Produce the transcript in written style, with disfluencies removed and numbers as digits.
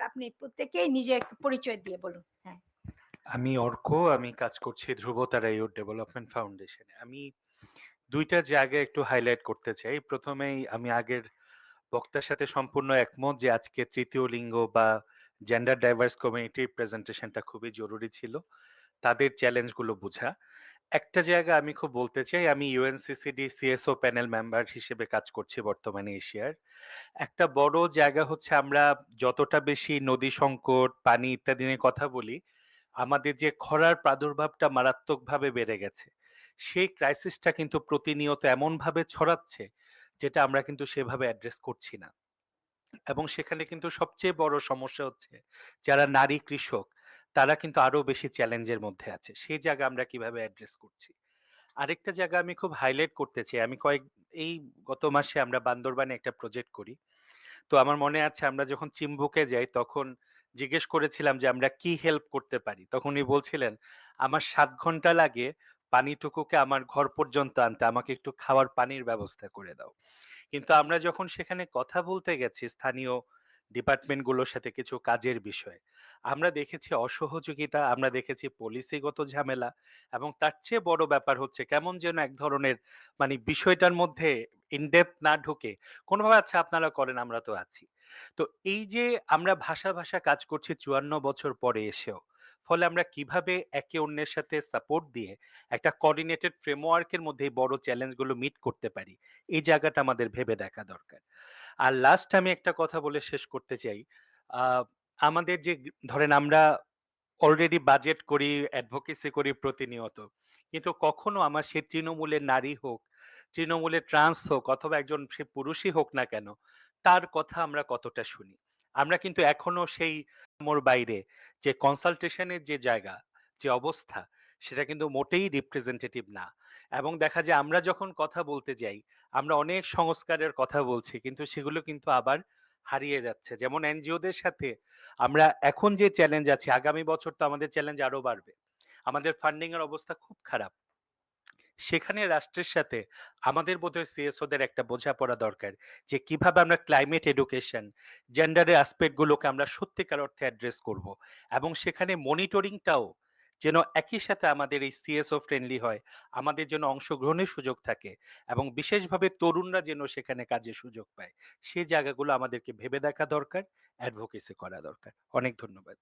আপনি প্রত্যেকেই নিজে একটু পরিচয় দিয়ে বলুন। হ্যাঁ। আমি অর্ক। আমি কাজ করছি ধ্রুবতারা ইয়ুথ ডেভেলপমেন্ট ফাউন্ডেশনে। আমি ২ টা জায়গা একটু হাইলাইট করতে চাই। ১ম এই আমি আগের বক্তার সাথে সম্পূর্ণ একমত যে আজকে তৃতীয় লিঙ্গ বা জেন্ডার ডাইভার্স কমিউনিটির প্রেজেন্টেশনটা খুবই জরুরি ছিল। তাদের চ্যালেঞ্জগুলো বুঝা। একটা জায়গা আমি খুব বলতে চাই, আমি ইউএনসিসিডি সিএসও প্যানেল মেম্বার হিসেবে কাজ করছি বর্তমানে এশিয়ার। একটা বড় জায়গা হচ্ছে আমরা যতটা বেশি নদী সংকট, পানি ইত্যাদি নিয়ে কথা বলি, আমাদের যে খরার প্রাদুর্ভাবটা মারাত্মকভাবে বেড়ে গেছে। সেই ক্রাইসিসটা কিন্তু প্রতিনিয়ত এমনভাবে ছড়াচ্ছে, যেটা আমরা কিন্তু সেভাবে অ্যাড্রেস করছি না। এবং সেখানে কিন্তু সবচেয়ে বড় সমস্যা হচ্ছে, যারা নারী কৃষক, তারা কিন্তু আরো বেশি চ্যালেঞ্জের মধ্যে আছে। সেই জায়গা আমরা কিভাবে অ্যাড্রেস করছি? আরেকটা জায়গা আমি খুব হাইলাইট করতে চাই। এই গত মাসে আমরা বান্দরবানে একটা প্রজেক্ট করি। তো আমার মনে আছে আমরা যখন চিম্বুকে যাই তখন জিজ্ঞেস করেছিলাম যে আমরা কি হেল্প করতে পারি। তখন উনি বলছিলেন, "আমার ৭ ঘন্টা লাগে পানিটুকুকে আমার ঘর পর্যন্ত আনতে। আমাকে একটু খাওয়ার পানির ব্যবস্থা করে দাও।" কিন্তু আমরা যখন সেখানে কথা বলতে গেছি স্থানীয় ডিপার্টমেন্ট গুলোর সাথে কিছু কাজের বিষয়ে, আমরা দেখেছি অসহযোগিতা, আমরা দেখেছি পলিসিগত ঝামেলা এবং তার চেয়ে বড় ব্যাপার হচ্ছে কেমন যেন এক ধরনের মানে বিষয়টার মধ্যে ইনডেপথ না ঢুকে কোনোভাবে আচ্ছা আপনারা করেন আমরা তো আছি। তো এই যে আমরা ভাষা কাজ করছি ৫৪ বছর পরে এসেও, ফলে আমরা কিভাবে একে অন্যের সাথে সাপোর্ট দিয়ে একটা কোঅর্ডিনেটেড ফ্রেমওয়ার্ক এর মধ্যে এই বড় চ্যালেঞ্জ গুলো মিট করতে পারি, এই জায়গাটা আমাদের ভেবে দেখা দরকার। আর লাস্ট আমি একটা কথা বলে শেষ করতে চাই। আ আমাদের যে ধরেন আমরা অলরেডি বাজেট করি, অ্যাডভোকেসি করি প্রতিনিয়ত। কিন্তু কখনো আমার সে তৃণমূলের নারী হোক, তৃণমূলের ট্রান্স হোক অথবা একজন সে পুরুষই হোক না কেন, তার কথা আমরা কতটা শুনি? আমরা কিন্তু এখনো সেই মোর বাইরে যে কনসালটেশন এর যে জায়গা, যে অবস্থা সেটা কিন্তু মোটেই রিপ্রেজেন্টেটিভ না। এবং দেখা যায় আমরা যখন কথা বলতে যাই, আমরা অনেক সংস্কারের কথা বলছি কিন্তু সেগুলো কিন্তু আবার হারিয়ে যাচ্ছে। যেমন এনজিওদের সাথে আমরা এখন যে চ্যালেঞ্জ আছে আগামী বছর তো আমাদের চ্যালেঞ্জ আরো বাড়বে। আমাদের ফান্ডিং এর অবস্থা খুব খারাপ। সেখানে রাষ্ট্রের সাথে আমাদের বোধহয় সিএসওদের একটা বোঝাপড়া দরকার যে কিভাবে আমরা ক্লাইমেট এডুকেশন, জেন্ডারের অ্যাসপেক্ট গুলোকে আমরা সত্যিকার অর্থে অ্যাড্রেস করব এবং সেখানে মনিটরিংটাও যেন একই সাথে আমাদের এই সিএসও ফ্রেন্ডলি হয়, আমাদের যেন অংশগ্রহণের সুযোগ থাকে এবং বিশেষভাবে তরুণরা যেন সেখানে কাজের সুযোগ পায়। সেই জায়গাগুলো আমাদেরকে ভেবে দেখা দরকার, অ্যাডভোকেসি করা দরকার। অনেক ধন্যবাদ।